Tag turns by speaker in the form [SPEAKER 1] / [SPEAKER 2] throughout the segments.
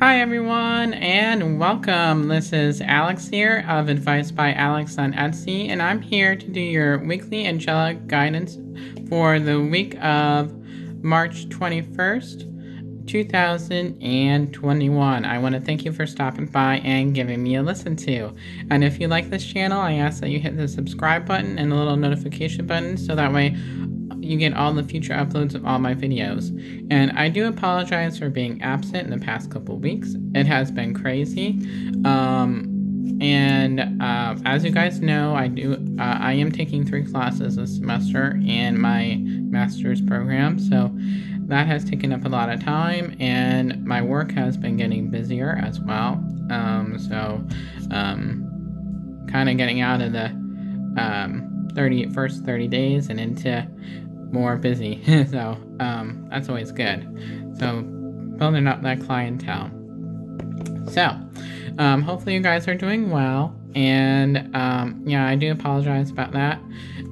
[SPEAKER 1] Hi everyone, and welcome. This is Alex here of Advice by Alex on Etsy, and I'm here to do your weekly angelic guidance for the week of March 21st, 2021. I want to thank you for stopping by and giving me a listen to. And if you like this channel, I ask that you hit the subscribe button and the little notification button so that way you get all the future uploads of all my videos. And I do apologize for being absent in the past couple weeks. It has been crazy. As you guys know, I am taking 3 classes this semester in my master's program, so that has taken up a lot of time, and my work has been getting busier as well. Kind of getting out of the first 30 days and into more busy. So that's always good. So building up that clientele. So hopefully you guys are doing well, and I do apologize about that.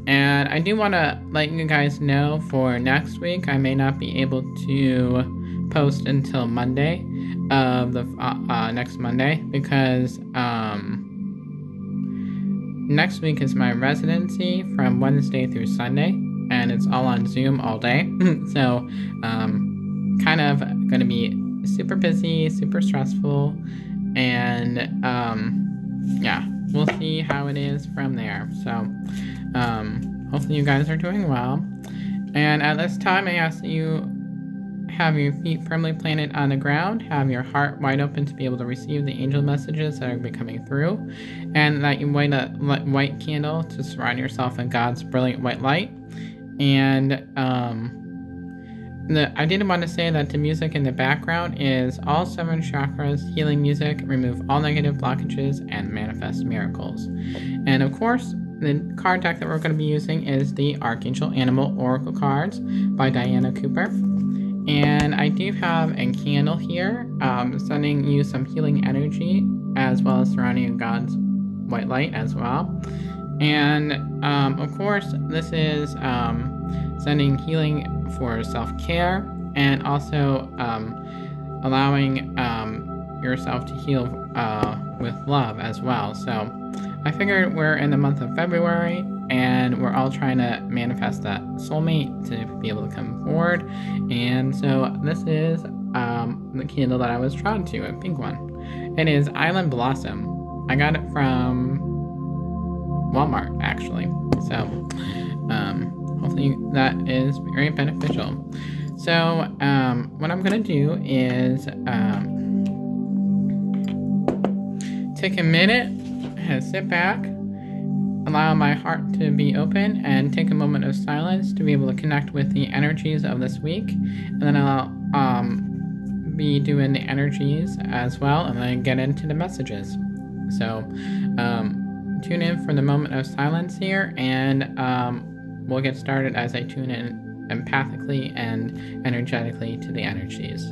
[SPEAKER 1] And I do want to let you guys know for next week I may not be able to post until Monday of the next Monday, because next week is my residency from Wednesday through Sunday, and it's all on Zoom all day. So kind of going to be super busy, super stressful, and we'll see how it is from there. So hopefully you guys are doing well. And at this time, I ask that you have your feet firmly planted on the ground, have your heart wide open to be able to receive the angel messages that are coming through, and that you light a white candle to surround yourself in God's brilliant white light. And I did want to say that the music in the background is all 7 chakras healing music, remove all negative blockages, and manifest miracles. And of course, the card deck that we're going to be using is the Archangel Animal Oracle cards by Diana Cooper. And I do have a candle here, sending you some healing energy, as well as surrounding you in God's white light as well. And of course, this is sending healing for self-care, and also allowing yourself to heal with love as well. So I figured we're in the month of February, and we're all trying to manifest that soulmate to be able to come forward. And so this is the candle that I was drawn to, a pink one. It is Island Blossom. I got it from Walmart, actually. So hopefully that is very beneficial. So what I'm going to do is take a minute and sit back, allow my heart to be open, and take a moment of silence to be able to connect with the energies of this week. And then I'll be doing the energies as well, and then get into the messages. So tune in for the moment of silence here, and we'll get started as I tune in empathically and energetically to the energies.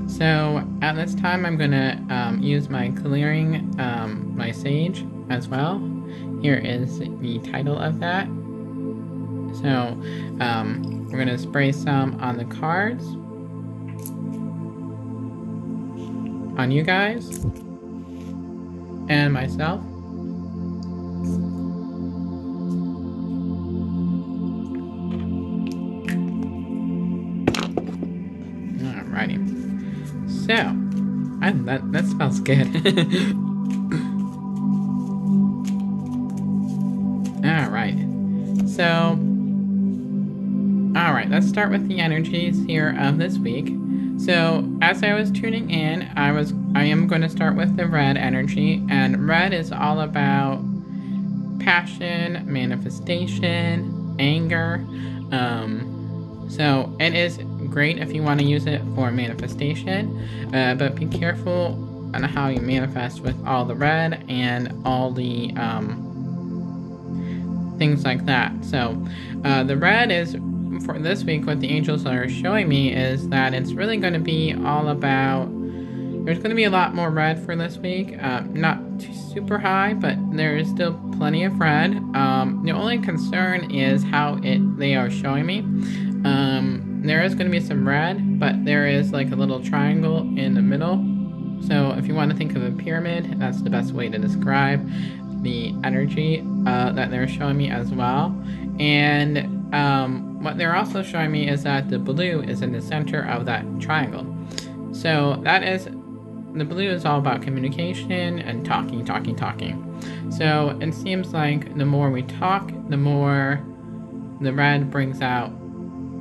[SPEAKER 1] So at this time, I'm going to use my clearing, my sage as well. Here is the title of that. So we're going to spray some on the cards, on you guys, and myself. Alrighty. So, that smells good. Alright. So, alright, let's start with the energies here of this week. So, as I was tuning in, I am going to start with the red energy, and red is all about passion, manifestation, anger. So it is great if you want to use it for manifestation, but be careful on how you manifest with all the red and all the things like that. So the red is, for this week, what the angels are showing me is that it's really going to be all about, there's going to be a lot more red for this week. Not too super high, but there is still plenty of red. The only concern is how they are showing me. There is going to be some red, but there is like a little triangle in the middle. So if you want to think of a pyramid, that's the best way to describe the energy that they're showing me as well. And what they're also showing me is that the blue is in the center of that triangle. So the blue is all about communication and talking. So it seems like the more we talk, the more the red brings out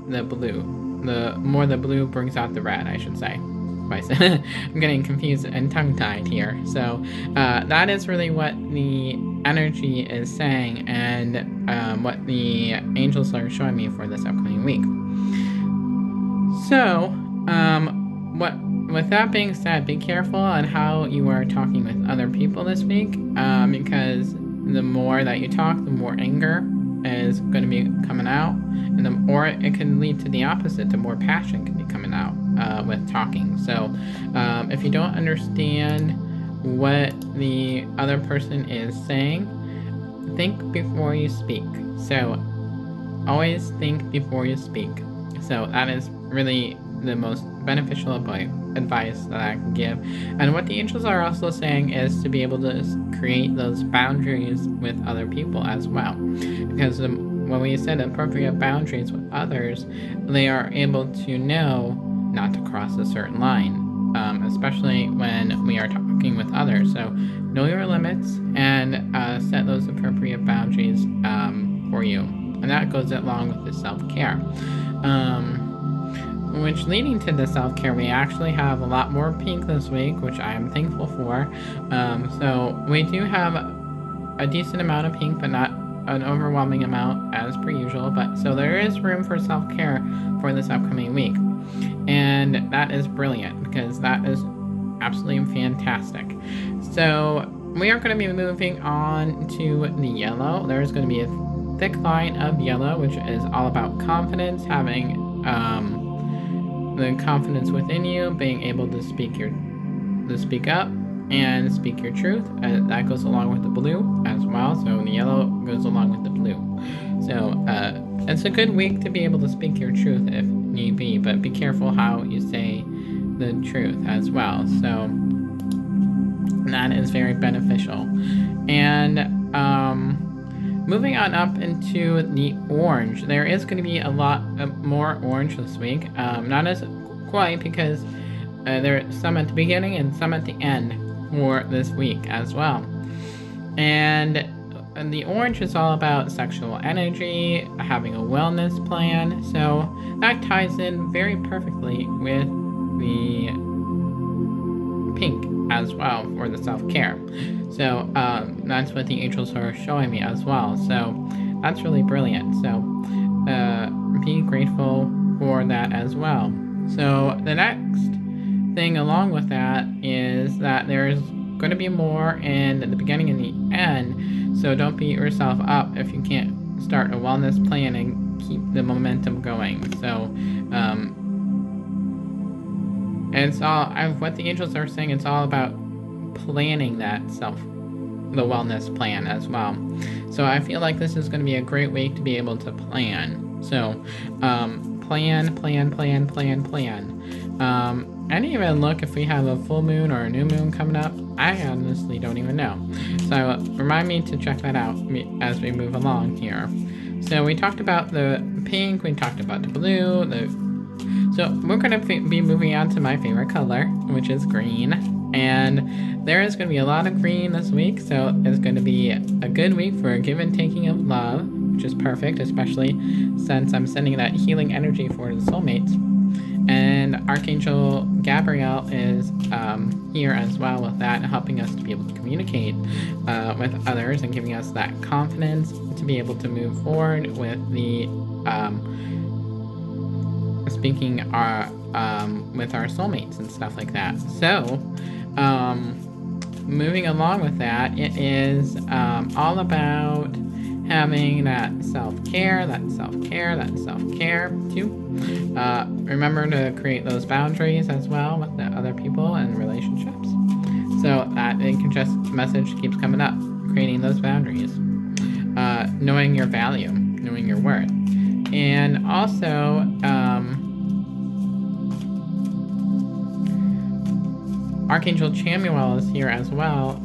[SPEAKER 1] the blue. The more the blue brings out the red, I should say. I'm getting confused and tongue-tied here. So that is really what the energy is saying, and what the angels are showing me for this upcoming week. So with that being said, be careful on how you are talking with other people this week, because the more that you talk, the more anger is going to be coming out, or it can lead to the opposite, the more passion can be coming out with talking. So if you don't understand what the other person is saying, think before you speak. So always think before you speak. So that is really the most beneficial advice that I can give. And what the angels are also saying is to be able to create those boundaries with other people as well. Because when we set appropriate boundaries with others, they are able to know not to cross a certain line, especially when we are talking with others. So know your limits and set those appropriate boundaries for you. And that goes along with the self-care. Which, leading to the self-care, we actually have a lot more pink this week, which I am thankful for. So we do have a decent amount of pink, but not an overwhelming amount as per usual. But so there is room for self-care for this upcoming week. And that is brilliant, because that is absolutely fantastic. So we are going to be moving on to the yellow. There's going to be a thick line of yellow, which is all about confidence, having the confidence within you, being able to speak up and speak your truth. That goes along with the blue as well. So the yellow goes along with the blue. So it's a good week to be able to speak your truth if need be, but be careful how you say the truth as well. So that is very beneficial. And moving on up into the orange, there is going to be a lot more orange this week. Not as quite, because there are some at the beginning and some at the end for this week as well. And the orange is all about sexual energy, having a wellness plan. So that ties in very perfectly with the pink as well for the self-care. So that's what the angels are showing me as well. So that's really brilliant. So be grateful for that as well. So the next thing along with that is that there's going to be more in the beginning and the end. So don't beat yourself up if you can't start a wellness plan and keep the momentum going. So it's all, what the angels are saying, it's all about planning the wellness plan as well. So I feel like this is going to be a great week to be able to plan. So plan. I didn't even look if we have a full moon or a new moon coming up. I honestly don't even know. So remind me to check that out as we move along here. So we talked about the pink, we talked about the blue, so we're going to be moving on to my favorite color, which is green. And there is going to be a lot of green this week, so it's going to be a good week for a give and taking of love, which is perfect, especially since I'm sending that healing energy for the soulmates. And Archangel Gabriel is here as well with that, helping us to be able to communicate with others and giving us that confidence to be able to move forward with the speaking with our soulmates and stuff like that. So moving along with that, it is all about having that self-care too. Remember to create those boundaries as well with the other people and relationships. So that message keeps coming up, creating those boundaries, knowing your value, knowing your worth. And also, Archangel Chamuel is here as well,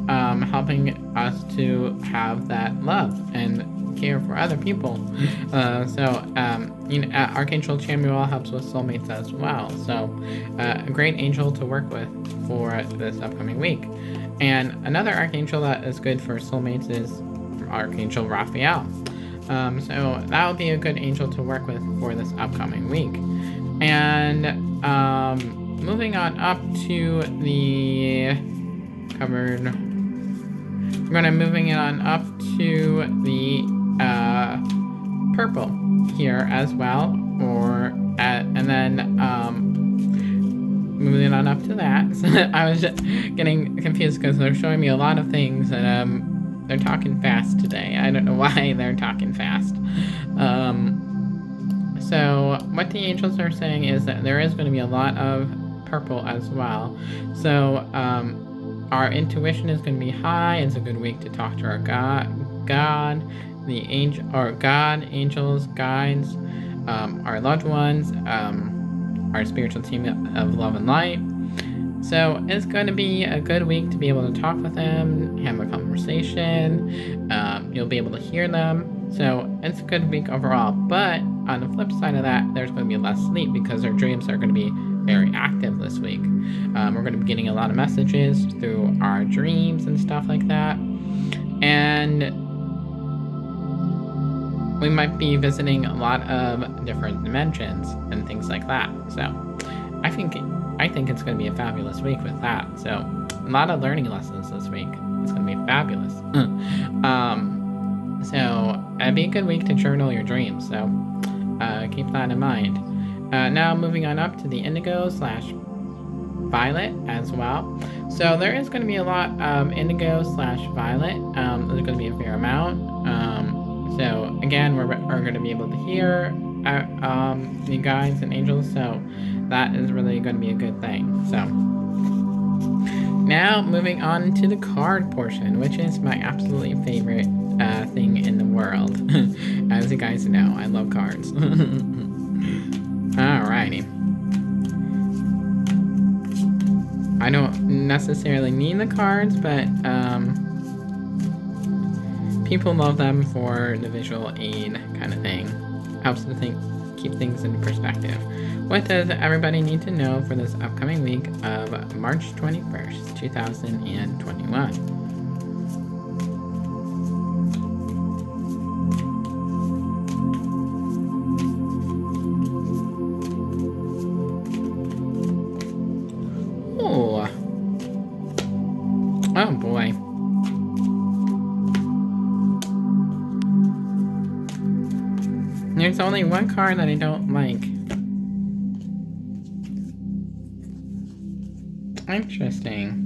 [SPEAKER 1] helping us to have that love and care for other people. Archangel Chamuel helps with soulmates as well. So a great angel to work with for this upcoming week. And another archangel that is good for soulmates is Archangel Raphael. So that will be a good angel to work with for this upcoming week. And moving on up to the cupboard, we're going to moving on up to the purple here as well, and then moving on up to that. So I was just getting confused because they're showing me a lot of things, and they're talking fast today. I don't know why they're talking fast. So what the angels are saying is that there is going to be a lot of purple as well. So our intuition is going to be high. It's a good week to talk to our God, the angel, or God, angels, guides, our loved ones, our spiritual team of love and light. So it's going to be a good week to be able to talk with them, have a conversation. You'll be able to hear them. So it's a good week overall. But on the flip side of that, there's going to be less sleep because our dreams are going to be very active this week. We're going to be getting a lot of messages through our dreams and stuff like that. And we might be visiting a lot of different dimensions and things like that. So I think it's going to be a fabulous week with that. So a lot of learning lessons this week. It's going to be fabulous. So it'd be a good week to journal your dreams. So keep that in mind. Now moving on up to the indigo/violet as well. So there is going to be a lot of indigo/violet. There's going to be a fair amount. So again, we're going to be able to hear the guides and angels. So that is really going to be a good thing. So now moving on to the card portion, which is my absolutely favorite thing in the world. As you guys know, I love cards. Alrighty. I don't necessarily need the cards, but people love them for the visual aid kind of thing. Helps to keep things in perspective. What does everybody need to know for this upcoming week of March 21st, 2021? Oh boy. There's only one card that I don't like. Interesting.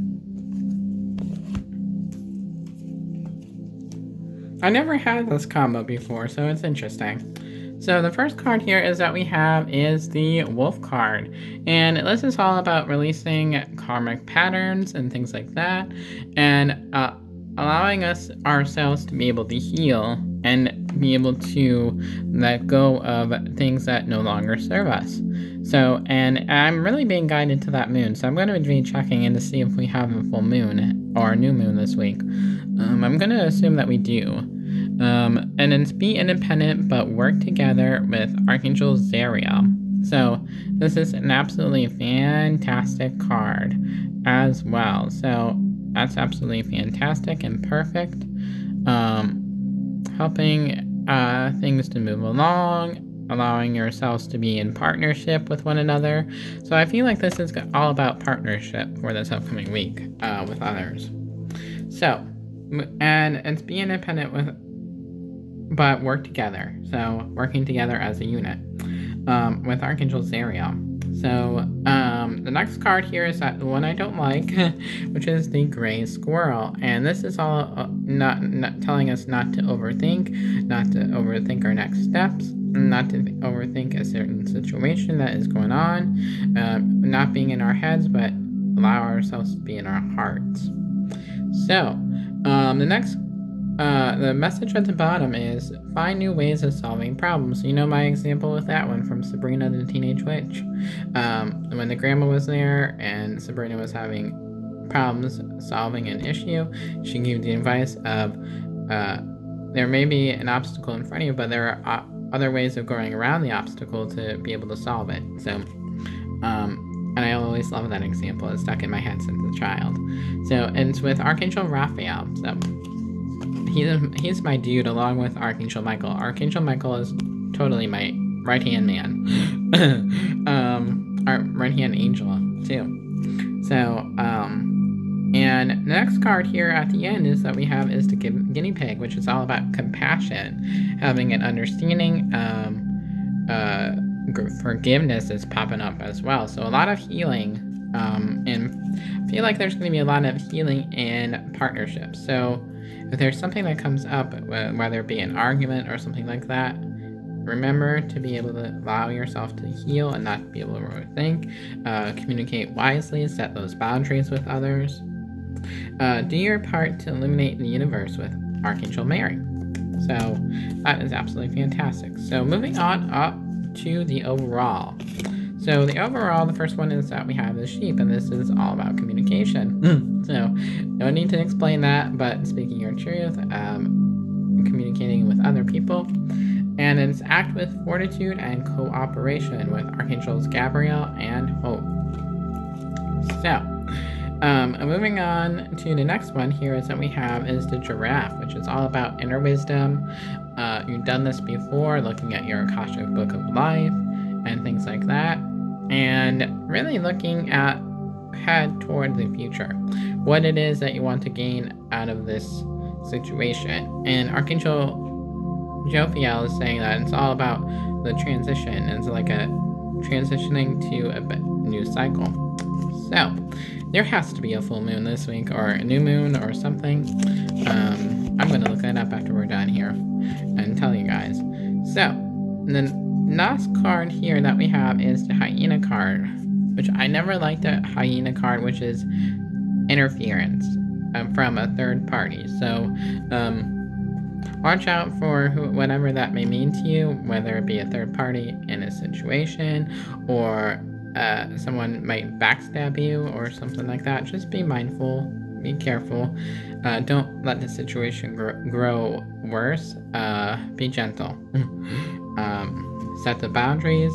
[SPEAKER 1] I never had this combo before, so it's interesting. So the first card here is that we have is the Wolf card. And this is all about releasing karmic patterns and things like that. And allowing ourselves to be able to heal and be able to let go of things that no longer serve us. So, and I'm really being guided to that moon. So I'm going to be checking in to see if we have a full moon or a new moon this week. I'm going to assume that we do. And then be independent, but work together with Archangel Zariel. So this is an absolutely fantastic card as well. So that's absolutely fantastic and perfect. Helping things to move along, allowing yourselves to be in partnership with one another. So I feel like this is all about partnership for this upcoming week with others. So, and it's be independent but work together. So working together as a unit with Archangel Zariel. So the next card here is the one I don't like, which is the Gray Squirrel. And this is all not telling us not to overthink our next steps, not to overthink a certain situation that is going on, not being in our heads, but allow ourselves to be in our hearts. So the message at the bottom is find new ways of solving problems. You know my example with that one from Sabrina the Teenage Witch. When the grandma was there and Sabrina was having problems solving an issue, she gave the advice of there may be an obstacle in front of you, but there are other ways of going around the obstacle to be able to solve it. So, and I always love that example. It's stuck in my head since a child. So, and it's with Archangel Raphael. So, he's my dude along with Archangel Michael. Archangel Michael is totally my right-hand man. Our right-hand angel, too. So, and the next card here at the end is that we have is the guinea pig, which is all about compassion, having an understanding. Forgiveness is popping up as well. So a lot of healing, and I feel like there's going to be a lot of healing in partnerships. So if there's something that comes up, whether it be an argument or something like that, remember to be able to allow yourself to heal and not be able to overthink. Communicate wisely, set those boundaries with others. Do your part to illuminate the universe with Archangel Mary. So that is absolutely fantastic. So moving on up to the overall. So the overall, the first one is that we have the sheep, and this is all about communication. So no need to explain that, but speaking your truth, communicating with other people, and it's act with fortitude and cooperation with Archangels Gabriel and Hope. So moving on to the next one here is that we have is the giraffe, which is all about inner wisdom. You've done this before, looking at your Akashic Book of Life and things like that, and really looking ahead toward the future, what it is that you want to gain out of this situation. And Archangel Jophiel is saying that it's all about the transition. It's like a transitioning to a new cycle. So there has to be a full moon this week, or a new moon, or something. I'm going to look that up after we're done here and tell you guys. So the last card here that we have is the hyena card, which I never liked the hyena card, which is interference from a third party. So watch out for whatever that may mean to you, whether it be a third party in a situation, or someone might backstab you or something like that. Just be mindful, be careful. Don't let the situation grow worse. Be gentle. Set the boundaries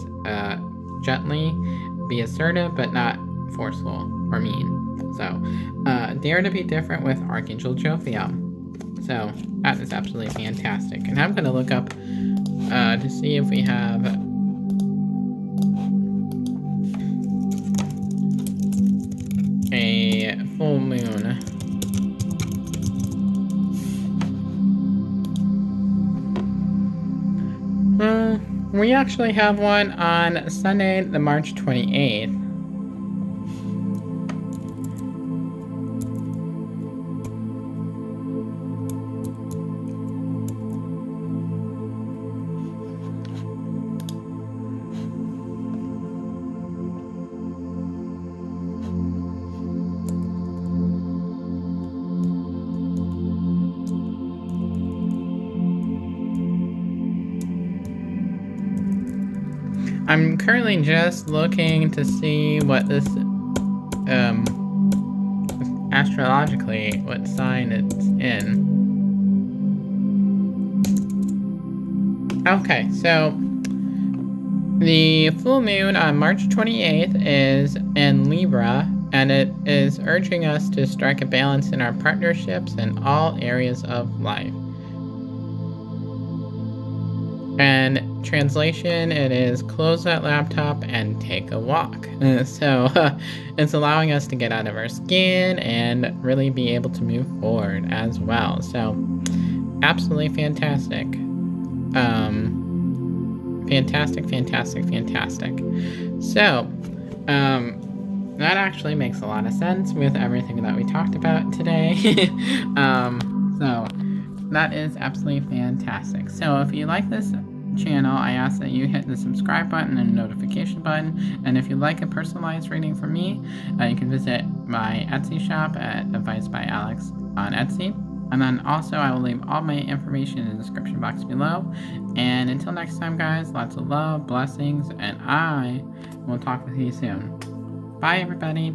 [SPEAKER 1] gently. Be assertive, but not forceful or mean. So, dare to be different with Archangel Jophiel. So, that is absolutely fantastic. And I'm going to look up to see if we have a full moon. We actually have one on Sunday, the March 28th. I'm currently just looking to see what this, astrologically, what sign it's in. Okay, so the full moon on March 28th is in Libra, and it is urging us to strike a balance in our partnerships in all areas of life. And translation, it is close that laptop and take a walk. So it's allowing us to get out of our skin and really be able to move forward as well. So absolutely fantastic. Fantastic. So, that actually makes a lot of sense with everything that we talked about today. So that is absolutely fantastic. So if you like this channel, I ask that you hit the subscribe button and notification button. And if you'd like a personalized reading from me, you can visit my Etsy shop at Advice by Alex on Etsy. And then also I will leave all my information in the description box below. And until next time, guys, lots of love, blessings, and I will talk with you soon. Bye, everybody.